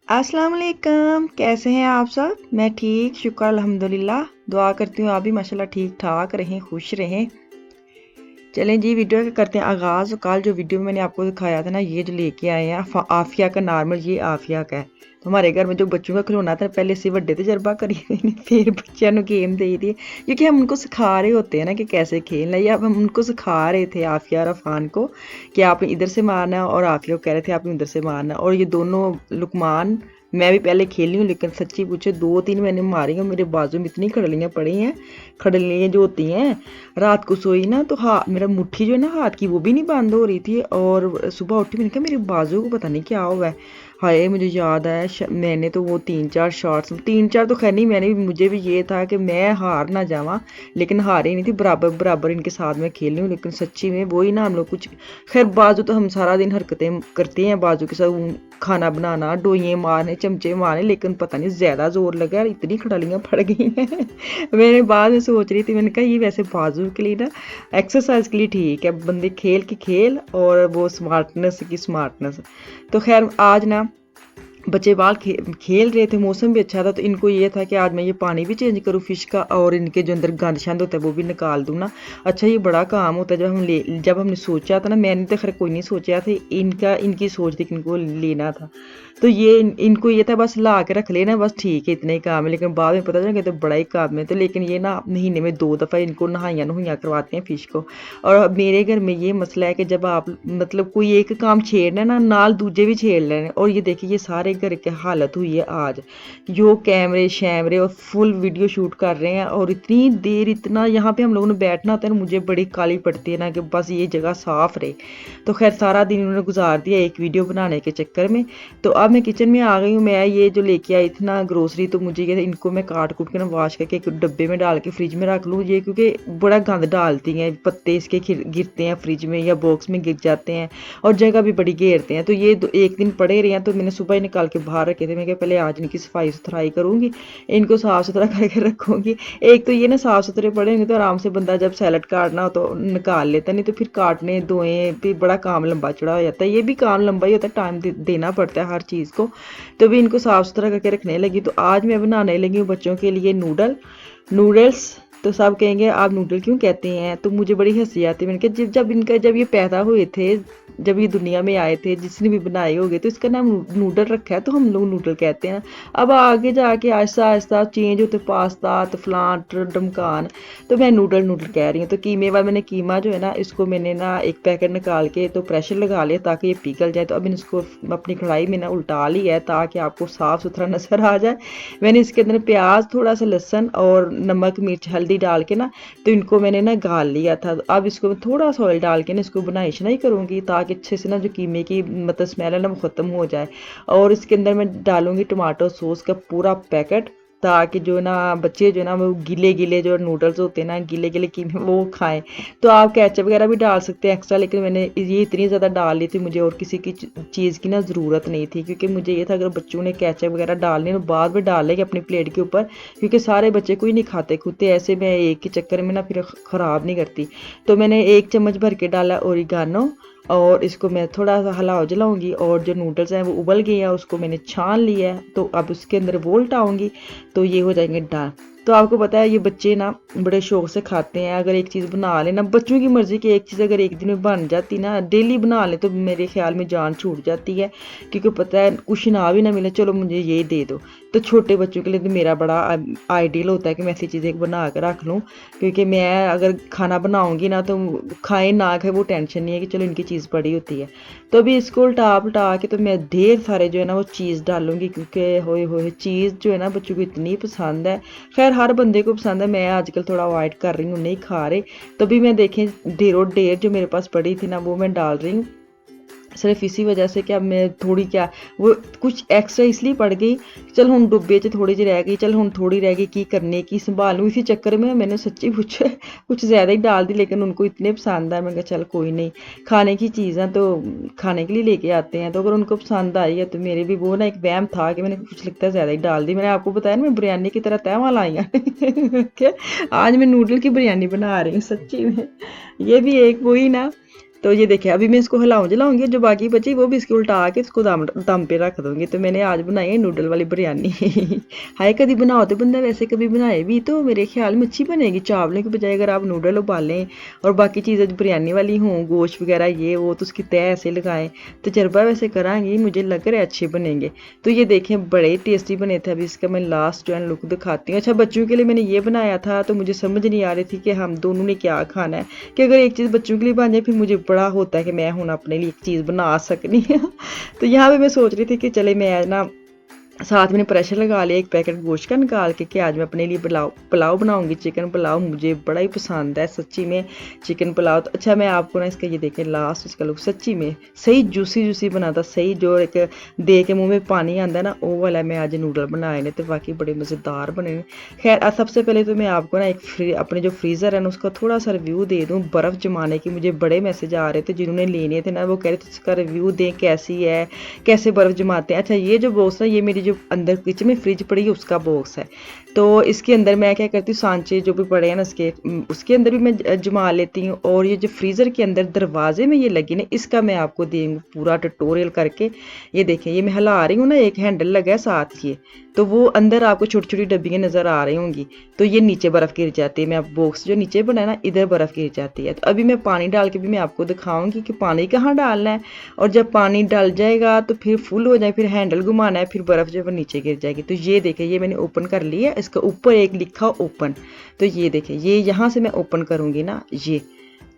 अस्सलाम वालेकुम, कैसे हैं आप सब। मैं ठीक, शुक्र अल्हम्दुलिल्लाह। दुआ करती हूँ आप भी माशाल्लाह ठीक ठाक रहें, खुश रहें। चलें जी, वीडियो का करते हैं आगाज़। कल जो वीडियो में मैंने आपको दिखाया था ना, ये जो लेके आए हैं आफिया का नॉर्मल, ये आफिया का है। तो हमारे घर में जो बच्चों का खिलौना था, पहले से बड़े तजर्बा करिए फिर बच्चों को गेम दे दिए, क्योंकि हम उनको सिखा रहे होते हैं ना कि कैसे खेलना है। या हम उनको सिखा रहे थे आफिया और अफान को कि आपने इधर से मारना, और आफिया को कह रहे थे आपने उधर से मारना। और ये दोनों लुकमान, मैं भी पहले खेली हूँ, लेकिन सच्ची पूछे 2-3 मैंने मारी हैं। मेरे बाजू में इतनी खड़लियाँ पड़ी हैं। खड़लियाँ जो होती हैं, रात को सोई ना तो हाथ, मेरा मुट्ठी जो है ना हाथ की, वो भी नहीं बंद हो रही थी। और सुबह उठी, मैंने कहा मेरे बाजू को पता नहीं क्या हुआ है। हाय, मुझे याद आया मैंने तो वो 3-4 शॉट्स, 3-4 तो खैर नहीं, मुझे भी ये था कि मैं हार ना जावा, लेकिन हारी नहीं थी। बराबर बराबर इनके साथ में खेल रही हूँ, लेकिन सच्ची में वही ना, हम लोग कुछ, खैर बाजू तो हम सारा दिन हरकतें करते हैं बाजू के साथ, खाना बनाना, डोइयाँ मारने, चमचे मारने, लेकिन पता नहीं ज़्यादा जोर लगा और इतनी खड़ालियाँ पड़ गई हैं मैंने बाद में सोच रही थी, मैंने कहा ये वैसे बाजू के लिए ना एक्सरसाइज के लिए ठीक है, बंदे खेल की खेल और वो स्मार्टनेस की स्मार्टनेस। तो खैर आज ना बच्चे बाल खेल रहे थे, मौसम भी अच्छा था, तो इनको ये था कि आज मैं ये पानी भी चेंज करूँ फिश का, और इनके जो अंदर गंद शंद होता है वो भी निकाल दूँ ना। अच्छा, ये बड़ा काम होता है। जब हमने सोचा था ना, मैंने तो खैर कोई नहीं सोचा था, इनकी सोच थी कि इनको लेना था। तो ये इनको ये था बस ला के रख लेना, बस ठीक है, इतने ही काम है। लेकिन बाद में पता चला कि तो बड़ा ही काम है। तो लेकिन ये ना महीने में 2 दफ़ा इनको नहाइयाँ करवाते हैं फ़िश को। और मेरे घर में ये मसला है कि जब आप मतलब कोई एक काम छेड़ना ना, नाल दूजे भी छेड़ लेने। और ये देखिए, ये सारे घर की हालत हुई है आज, जो कैमरे शैमरे और फुल वीडियो शूट कर रहे हैं। और इतनी देर, इतना यहाँ पे हम लोगों ने बैठना होता है ना, मुझे बड़ी काली पड़ती है ना कि बस ये जगह साफ़ रहे। तो खैर सारा दिन उन्होंने गुजार दिया एक वीडियो बनाने के चक्कर में। तो अब मैं किचन में आ गई हूँ। मैं ये जो लेके आई थी ना ग्रोसरी, तो मुझे ये इनको मैं काट कूट के ना वॉश करके एक डब्बे में डाल के फ्रिज में रख लूँ, ये क्योंकि बड़ा गंद डालती हैं, पत्ते इसके गिरते हैं फ्रिज में या बॉक्स में गिर जाते हैं, और जगह भी बड़ी घेरते हैं। तो ये एक दिन पड़े रहे हैं, तो मैंने सुबह ही निकाल के बाहर रखे थे। मैं क्या पहले आज इनकी सफाई सुथराई करूँगी, इनको साफ़ सुथरा करके रखूँगी। एक तो ये ना साफ़ सुथरे पड़े होंगे तो आराम से बंदा जब सैलड काटना हो तो निकाल लेता, नहीं तो फिर काटने धोएं फिर बड़ा काम लंबा चढ़ा हो जाता है। ये भी काम लंबा ही होता है, टाइम देना पड़ता है हर चीज़ को। तो भी इनको साफ़ सुथरा करके रखने लगी। तो आज मैं बनाने लगी हूँ बच्चों के लिए नूडल्स। तो सब कहेंगे आप नूडल क्यों कहते हैं, तो मुझे बड़ी हंसी आती है। मैंने कहा जब ये पैदा हुए थे, जब ये दुनिया में आए थे, जिसने भी बनाए होंगे, तो इसका नाम नूडल रखा है, तो हम लोग नूडल कहते हैं। अब आगे जाके आहिस्ता आहिस्ता चेंज होते, पास्ता तो फलान डमकान, तो मैं नूडल कह रही हूँ। तो कीमे वाला मैंने कीमा जो है ना, इसको मैंने ना एक पैकेट निकाल के तो प्रेशर लगा लिया ताकि ये पिघल जाए। तो अब मैंने इसको अपनी कढ़ाई में ना उल्टा लिया है ताकि आपको साफ़ सुथरा नज़र आ जाए। मैंने इसके अंदर प्याज, थोड़ा सा लहसुन और नमक मिर्च हल्दी डाल के ना, तो इनको मैंने ना गाल लिया था। अब इसको मैं थोड़ा सा ऑयल डाल के ना इसको बनाई शनाई करूँगी ताकि अच्छे से ना जो कीमे की मतलब स्मेल है ना वो ख़त्म हो जाए। और इसके अंदर मैं डालूँगी टमाटो सॉस का पूरा पैकेट, ताकि जो ना बच्चे जो ना वो गीले गीले जो नूडल्स होते हैं ना, गीले गीले कीमे वो खाएं। तो आप केचप वगैरह भी डाल सकते हैं एक्स्ट्रा, लेकिन मैंने ये इतनी ज़्यादा डाल ली थी, मुझे और किसी की चीज़ की ना ज़रूरत नहीं थी, क्योंकि मुझे ये था अगर बच्चों ने केचप वगैरह डालने तो बाद में डाल लेंगे अपनी प्लेट के ऊपर, क्योंकि सारे बच्चे कोई नहीं खाते खुदते, ऐसे मैं एक के चक्कर में ना फिर ख़राब नहीं करती। तो मैंने 1 चम्मच भर के डाला ओरिगानो, और इसको मैं थोड़ा सा हिलाओ जलाऊंगी। और जो नूडल्स हैं वो उबल गए हैं, उसको मैंने छान लिया है, तो अब उसके अंदर वो उल्टाऊंगी तो ये हो जाएंगे डन। तो आपको पता है ये बच्चे ना बड़े शौक से खाते हैं। अगर एक चीज़ बना लेना, बच्चों की मर्ज़ी की एक चीज़ अगर एक दिन में बन जाती ना, डेली बना ले, तो मेरे ख्याल में जान छूट जाती है, क्योंकि पता है कुछ ना भी ना मिले, चलो मुझे ये दे दो। तो छोटे बच्चों के लिए तो मेरा बड़ा आइडियल होता है कि मैं ऐसी चीज़ें बना कर रख लूँ, क्योंकि मैं अगर खाना बनाऊँगी ना तो खाए ना खाए वो टेंशन नहीं है कि चलो इनकी चीज़ पड़ी होती है। तो अभी इसको उल्टा के तो मैं ढेर सारे जो है ना वो चीज़ डालूँगी, क्योंकि होए होए चीज़ जो है ना बच्चों को इतनी पसंद है। खैर हर बंदे को पसंद है, मैं आजकल थोड़ा अवॉइड कर रही हूँ, नहीं खा रहे। तो भी मैं देखें ढेरों ढेर जो मेरे पास पड़ी थी ना वो मैं डाल रही हूँ, सिर्फ इसी वजह से कि अब मैं थोड़ी क्या वो कुछ एक्स्ट्रा इसलिए पड़ गई, चल हूँ डुब्बे च थोड़ी जी रह गई, चल हूँ थोड़ी रह गई की करने की संभालूँ, इसी चक्कर में मैंने सच्ची कुछ ज़्यादा ही डाल दी। लेकिन उनको इतने पसंद है, मैं कहा चल कोई नहीं, खाने की चीज़ें तो खाने के लिए लेके आते हैं, तो अगर उनको पसंद आई है तो मेरे भी वो ना एक वहम था कि मैंने कुछ लगता है ज़्यादा ही डाल दी। मैंने आपको बताया ना मैं बिरयानी की तरह तहमा लाई क्या आज मैं नूडल की बिरयानी बना रही हूँ सच्ची में। ये भी एक वही ना तो ये देखिए अभी मैं इसको जलाऊंगी, जो बाकी बची वो भी इसके उल्टा के इसको दम पे रख दूंगी। तो मैंने आज बनाई है नूडल वाली बिरयानी। हाय कभी बनाओ तो बंदा वैसे कभी बनाए भी तो मेरे ख्याल में अच्छी बनेगी। चावलों की बजाय अगर आप नूडल उबालें और बाकी चीज़ें बिरयानी वाली हों, गोश्त वगैरह ये वो, तो उसकी तय ऐसे लगाएं। तजर्बा वैसे करांगी, मुझे लग रहा है अच्छे बनेंगे। तो ये देखें बड़े टेस्टी बने थे। अभी इसका मैं लास्ट एंड लुक दिखाती हूँ। अच्छा बच्चों के लिए मैंने ये बनाया था तो मुझे समझ नहीं आ रही थी कि हम दोनों ने क्या खाना है, कि अगर एक चीज़ बच्चों के लिए बन जाए फिर मुझे बड़ा होता है कि मैं हूँ अपने लिए एक चीज़ बना सकनी है। तो यहाँ पे मैं सोच रही थी कि चले मैं ना साथ मैंने प्रेशर लगा लिया एक पैकेट गोश्त का निकाल के कि आज मैं अपने लिए पुलाव बनाऊंगी। चिकन पुलाव मुझे बड़ा ही पसंद है सच्ची में, चिकन पुलाव। तो अच्छा मैं आपको ना इसका ये देखें लास्ट इसका लुक सच्ची में सही जूसी जूसी बना था, सही जो एक दे के मुंह में पानी आता है ना वो वाला मैं आज नूडल बनाए ने, तो बाकी बड़े मज़ेदार बने। खैर सबसे पहले तो मैं आपको ना एक अपने जो फ्रीज़र है ना उसका थोड़ा सा रिव्यू दे दूँ। बर्फ़ जमाने की मुझे बड़े मैसेज आ रहे थे, जिन्होंने लेने थे ना वो कह रहे थे इसका रिव्यू दें कैसी है, कैसे बर्फ़ जमाते हैं। अच्छा ये जो बॉक्स है ये मेरी जो अंदर किचन में फ्रिज पड़ी है उसका बॉक्स है। तो इसके अंदर मैं क्या करती हूँ सांचे जो भी पड़े हैं ना उसके अंदर भी मैं जमा लेती हूँ। और ये जो फ्रीज़र के अंदर दरवाजे में ये लगी ना इसका मैं आपको देंगी पूरा ट्यूटोरियल करके। ये देखें ये मैं हिला रही हूँ ना, एक हैंडल लगा है साथ ये, तो वो अंदर आपको छोटी छोटी डब्बियाँ नज़र आ रही होंगी। तो ये नीचे बर्फ़ गिर जाती है, मैं अब बॉक्स जो नीचे बना है ना इधर बर्फ़ गिर जाती है। तो अभी मैं पानी डाल के भी मैं आपको दिखाऊंगी कि पानी कहाँ डालना है। और जब पानी डल जाएगा तो फिर फुल हो जाए, फिर हैंडल घुमाना है, फिर बर्फ़ जो है नीचे गिर जाएगी। तो ये देखें ये मैंने ओपन कर लिया, इसका ऊपर एक लिखा ओपन। तो ये देखें ये यहाँ से मैं ओपन करूँगी ना ये,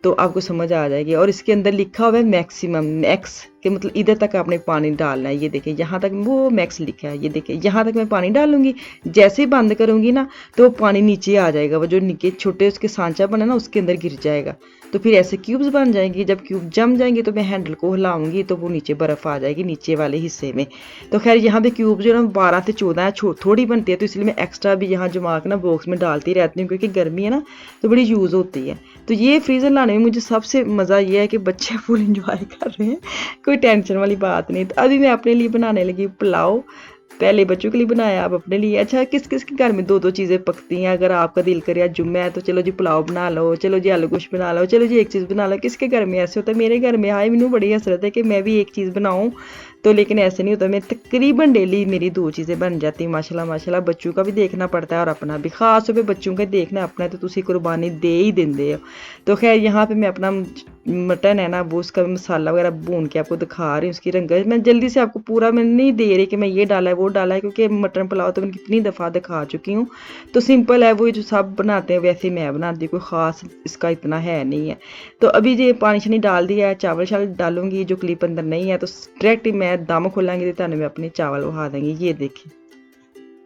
तो आपको समझ आ जाएगी। और इसके अंदर लिखा हुआ है मैक्सिमम, मैक्स के मतलब इधर तक आपने पानी डालना है। ये देखिए यहाँ तक वो मैक्स लिखा है। ये देखिए यहाँ तक मैं पानी डालूंगी, जैसे ही बंद करूँगी ना तो पानी नीचे आ जाएगा, वो जो नीचे छोटे उसके सांचा बना ना उसके अंदर गिर जाएगा। तो फिर ऐसे क्यूब्स बन जाएंगी, जब क्यूब जम जाएंगे तो मैं हैंडल को हिलाऊंगी तो वो नीचे बर्फ़ आ जाएगी नीचे वाले हिस्से में। तो खैर यहाँ पे क्यूब जो है ना 12 से 14 है, थोड़ी बनती है, तो इसलिए मैं एक्स्ट्रा भी यहाँ जमा के ना बॉक्स में डालती रहती हूँ, क्योंकि गर्मी है ना तो बड़ी यूज़ होती है। तो ये फ्रीज़र लाने में मुझे सबसे मज़ा ये है कि बच्चे फुल इंजॉय कर रहे हैं, कोई टेंशन वाली बात नहीं। तो अभी मैं अपने लिए बनाने लगी पुलाव, पहले बच्चों के लिए बनाया अब अपने लिए। अच्छा किस किस के घर में दो दो चीज़ें पकती हैं, अगर आपका दिल करे आज जुम्मा है तो चलो जी पुलाव बना लो, चलो जी आलू गोश्त बना लो, चलो जी एक चीज़ बना लो। किसके घर में ऐसे होता है? मेरे घर में हाय मैनू बड़ी हसरत है कि मैं भी एक चीज़ बनाऊँ, तो लेकिन ऐसे नहीं होता। मैं तकरीबन डेली मेरी 2 चीज़ें बन जाती हैं माशाल्लाह माशाल्लाह। बच्चों का भी देखना पड़ता है और अपना भी, खास तौर पे बच्चों का देखना अपना है तो तुसी कुर्बानी दे ही देंदे हो। तो खैर यहाँ पे मैं अपना मटन है ना वो उसका मसाला वगैरह भून के आपको दिखा रही हूँ, उसकी रंगत मैं जल्दी से आपको पूरा मैं नहीं दे रही कि मैं ये डाला है वो डाला है, क्योंकि मटन पुलाव तो मैं कितनी दफ़ा दिखा चुकी हूँ। तो सिंपल है, वो जो सब बनाते हैं वैसे मैं बनाती हूँ, कोई ख़ास इसका इतना है नहीं है। तो अभी ये पानी शानी डाल दिया है, चावल शावल डालूंगी, जो क्लिप अंदर नहीं है तो डायरेक्ट ही मैं दम खोलांगी तो मैं अपने चावल उठा देंगी। ये देखिए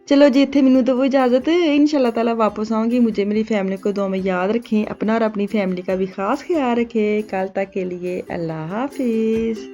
चलो जी इतने मैनू दो इजाज़त, इंशाल्लाह ताला वापस आऊँगी। मुझे मेरी फैमिली को दुआ में याद रखें, अपना और अपनी फैमिली का भी ख़ास ख्याल रखें। कल तक के लिए अल्लाह हाफिज़।